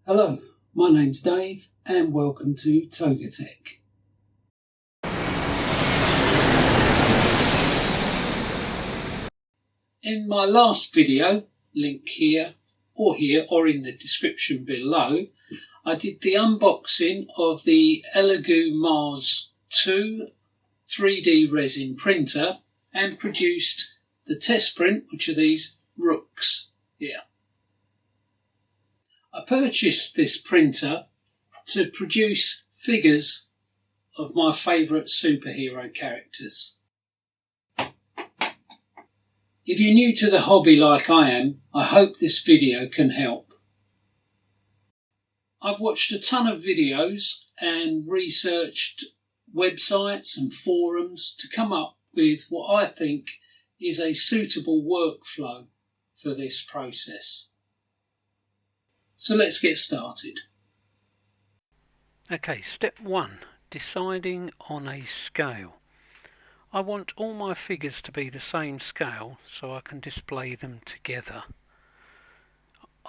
Hello, my name's Dave and welcome to Toga Tech. In my last video, link here or in the description below, I did the unboxing of the Elegoo Mars 2 3D resin printer and produced the test print, which are these rooks here. I purchased this printer to produce figures of my favourite superhero characters. If you're new to the hobby like I am, I hope this video can help. I've watched a ton of videos and researched websites and forums to come up with what I think is a suitable workflow for this process. So let's get started. Okay, step 1, deciding on a scale. I want all my figures to be the same scale so I can display them together.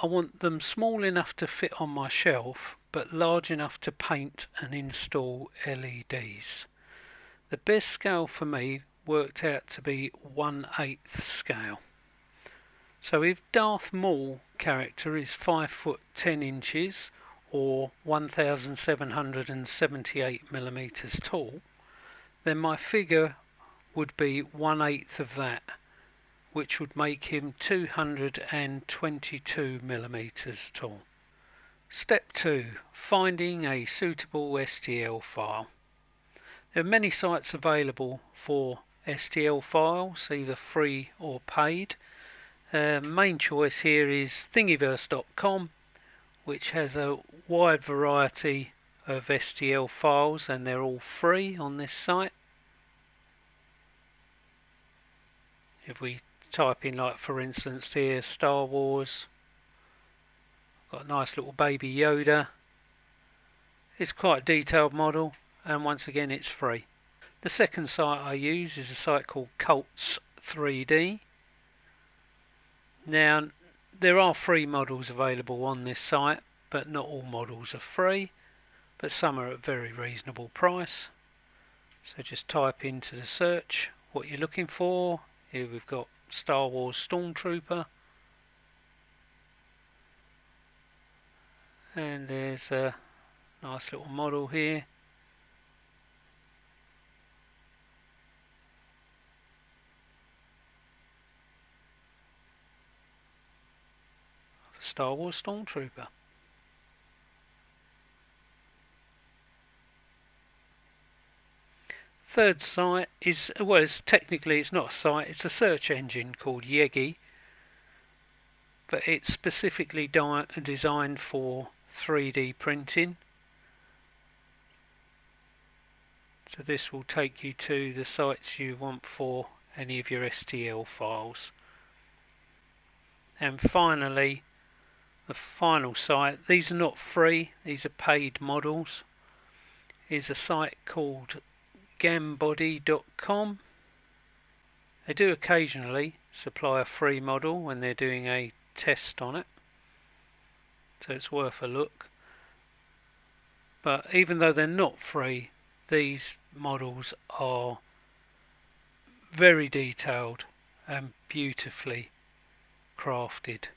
I want them small enough to fit on my shelf but large enough to paint and install LEDs. The best scale for me worked out to be 1/8 scale. So if Darth Maul character is 5 foot 10 inches or 1778mm tall, then my figure would be 1/8 of that, which would make him 222mm tall. Step 2. Finding a suitable STL file. There are many sites available for STL files, either free or paid. Main choice here is thingiverse.com, which has a wide variety of STL files and they're all free on this site. If we type in, like for instance here, Star Wars, got a nice little baby Yoda. It's quite a detailed model and once again it's free. The second site I use is a site called Cults 3D. Now there are free models available on this site, but not all models are free, but some are at a very reasonable price. So just type into the search what you're looking for. Here we've got Star Wars Stormtrooper, and there's a nice little model here. Of a Star Wars Stormtrooper. Third site is, well, technically it's not a site, it's a search engine called Elegoo, but it's specifically designed for 3D printing. So this will take you to the sites you want for any of your STL files. And finally, the final site, these are not free, these are paid models, is a site called gambody.com. They do occasionally supply a free model when they're doing a test on it, so it's worth a look. But even though they're not free, these models are very detailed and beautifully crafted.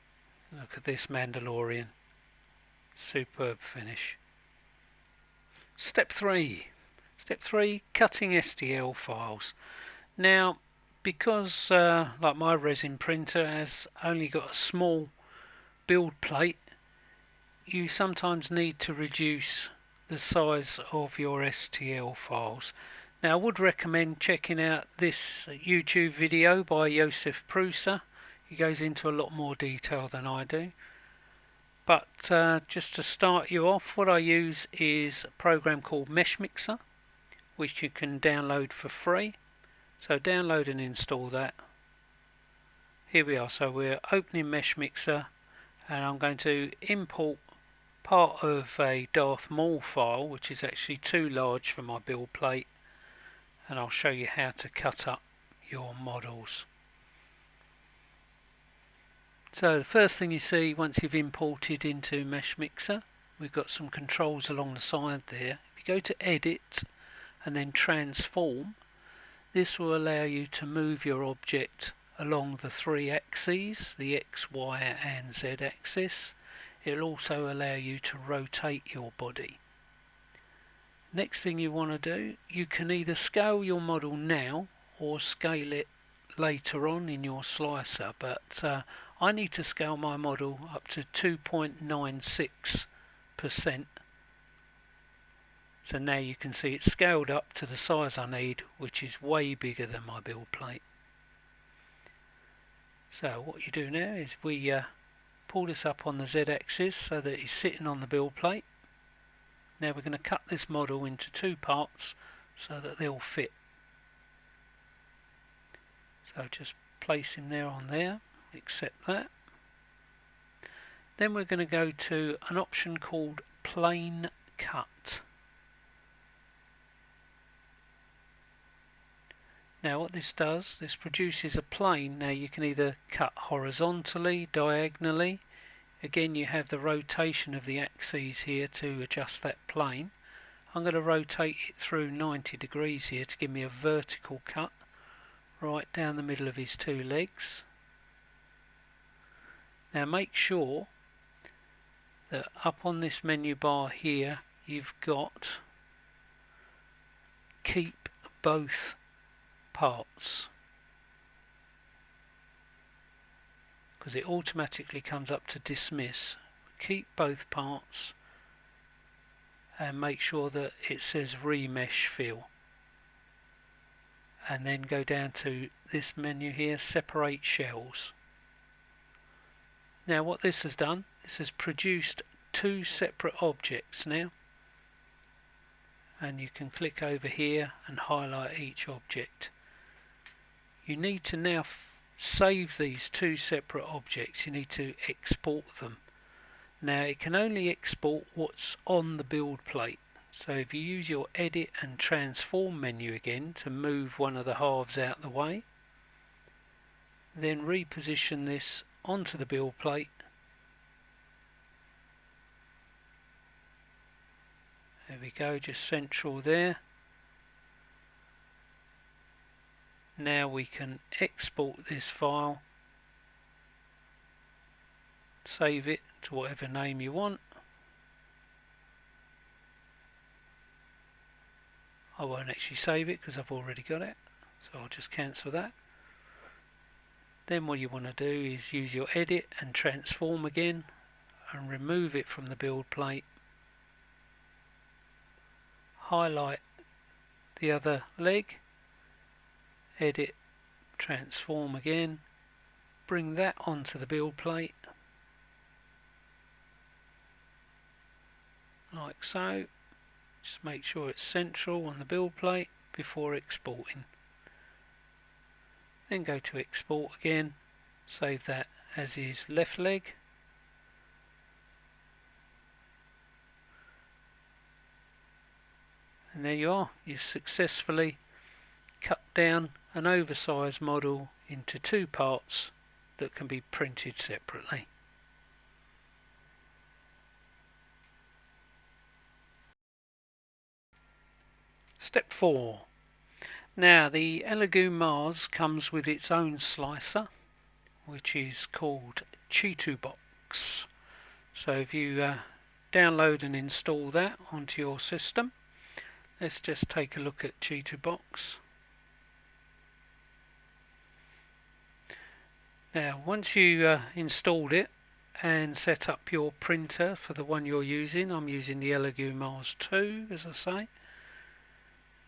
Look at this Mandalorian, superb finish. Step 3, cutting STL files. Now, because like my resin printer has only got a small build plate, you sometimes need to reduce the size of your STL files. Now, I would recommend checking out this YouTube video by Josef Prusa. He goes into a lot more detail than I do. But just to start you off, what I use is a program called Meshmixer, which you can download for free. So download and install that. Here we are, so we're opening Meshmixer and I'm going to import part of a Darth Maul file, which is actually too large for my build plate, and I'll show you how to cut up your models. So the first thing you see once you've imported into Meshmixer, we've got some controls along the side there. If you go to Edit and then Transform, this will allow you to move your object along the three axes, the X, Y and Z axis. It will also allow you to rotate your body. Next thing you want to do, you can either scale your model now or scale it later on in your slicer, but I need to scale my model up to 2.96%. So now you can see it's scaled up to the size I need, which is way bigger than my build plate. So what you do now is we pull this up on the Z axis so that it's sitting on the build plate. Now we're going to cut this model into two parts so that they'll fit. So just place him there on there, accept that. Then we're going to go to an option called Plane Cut. Now what this does, this produces a plane. Now you can either cut horizontally, diagonally. Again, you have the rotation of the axes here to adjust that plane. I'm going to rotate it through 90 degrees here to give me a vertical cut right down the middle of his two legs. Now make sure that up on this menu bar here you've got keep both parts, because it automatically comes up to dismiss. Keep both parts and make sure that it says remesh fill, and then go down to this menu here, separate shells. Now what this has done, this has produced two separate objects now, and you can click over here and highlight each object. You need to now save these two separate objects. You need to export them. Now it can only export what's on the build plate, so if you use your Edit and Transform menu again to move one of the halves out the way, then reposition this onto the build plate, there we go, just central there. Now we can export this file, save it to whatever name you want. I won't actually save it because I've already got it, so I'll just cancel that. Then what you want to do is use your Edit and Transform again and remove it from the build plate. Highlight the other leg, Edit, Transform again, bring that onto the build plate like so. Just make sure it's central on the build plate before exporting. Then go to export again, save that as his left leg. And there you are, you've successfully cut down an oversized model into two parts that can be printed separately. Step 4. Now the Elegoo Mars comes with its own slicer, which is called Chitubox. So if you download and install that onto your system, let's just take a look at Chitubox. Now once you installed it and set up your printer for the one you're using, I'm using the Elegoo Mars 2 as I say.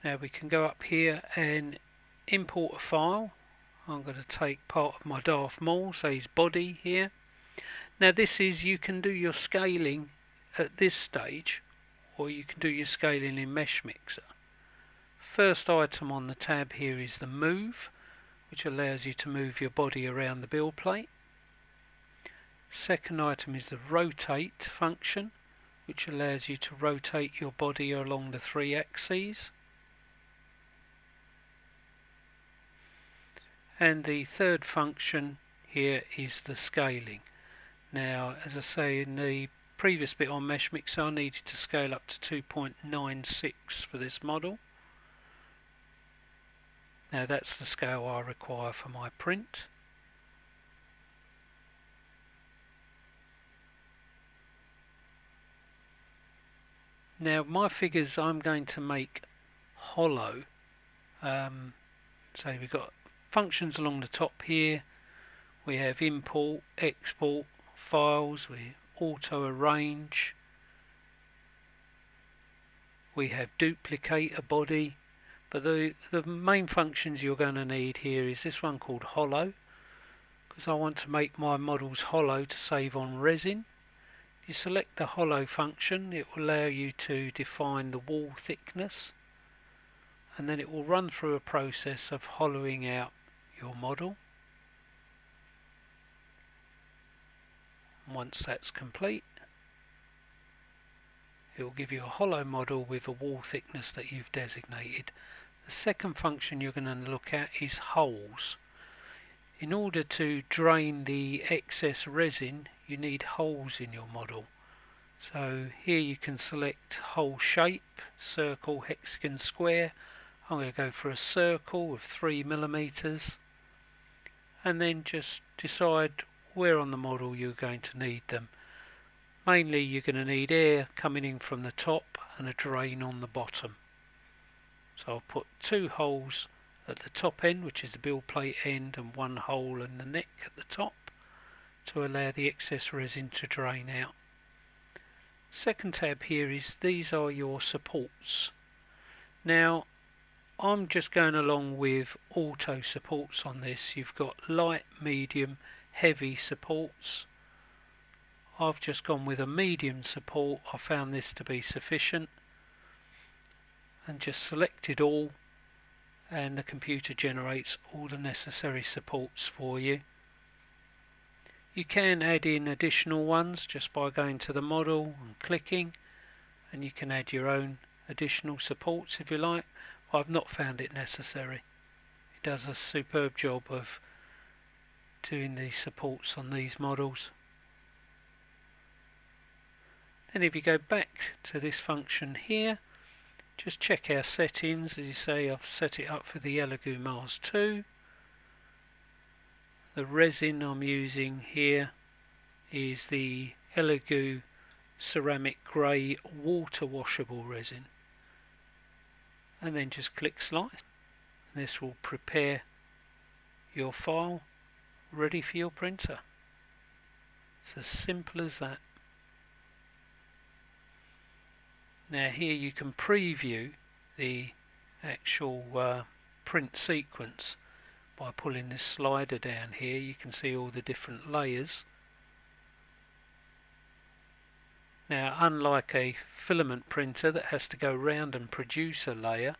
Now we can go up here and import a file. I'm going to take part of my Darth Maul, so his body here. Now this is, you can do your scaling at this stage, or you can do your scaling in Meshmixer. First item on the tab here is the move, which allows you to move your body around the build plate. Second item is the rotate function, which allows you to rotate your body along the three axes. And the third function here is the scaling. Now, as I say, in the previous bit on Meshmixer, I needed to scale up to 2.96 for this model. Now that's the scale I require for my print. Now my figures I'm going to make hollow. So we've got functions along the top here. We have import, export, files, we auto arrange. We have duplicate a body. But the main functions you're going to need here is this one called hollow, because I want to make my models hollow to save on resin. If you select the hollow function, it will allow you to define the wall thickness, and then it will run through a process of hollowing out your model. Once that's complete, it will give you a hollow model with a wall thickness that you've designated. The second function you're going to look at is holes. In order to drain the excess resin, you need holes in your model. So here you can select hole shape, circle, hexagon, square. I'm going to go for a circle of 3mm, and then just decide where on the model you're going to need them. Mainly you're going to need air coming in from the top and a drain on the bottom. So I'll put 2 holes at the top end, which is the build plate end, and 1 hole in the neck at the top to allow the excess resin to drain out. Second tab here is these are your supports. Now I'm just going along with auto supports on this. You've got light, medium, heavy supports. I've just gone with a medium support. I found this to be sufficient, and just selected all, and the computer generates all the necessary supports for you. You can add in additional ones just by going to the model and clicking, and you can add your own additional supports if you like. I've not found it necessary. It does a superb job of doing these supports on these models. Then if you go back to this function here, just check our settings. As you say, I've set it up for the Elegoo Mars 2. The resin I'm using here is the Elegoo ceramic grey water washable resin. And then just click slice. This will prepare your file ready for your printer. It's as simple as that. Now here you can preview the actual print sequence by pulling this slider down here. You can see all the different layers. Now, unlike a filament printer that has to go round and produce a layer,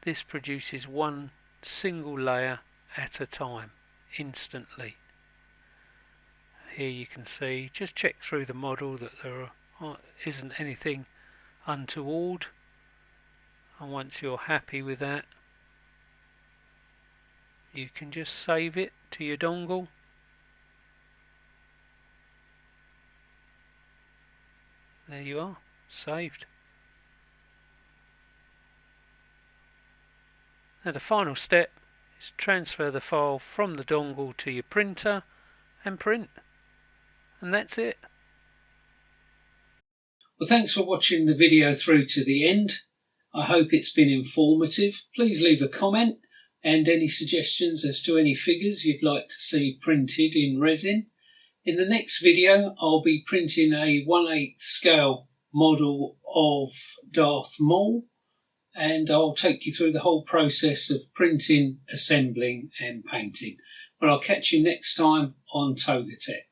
this produces one single layer at a time, instantly. Here you can see, just check through the model that there isn't anything untoward, and once you're happy with that, you can just save it to your dongle. There you are, saved. Now the final step is transfer the file from the dongle to your printer and print. And that's it. Well, thanks for watching the video through to the end. I hope it's been informative. Please leave a comment and any suggestions as to any figures you'd like to see printed in resin. In the next video, I'll be printing a 1/8 scale model of Darth Maul, and I'll take you through the whole process of printing, assembling and painting. Well, I'll catch you next time on Toga Tech.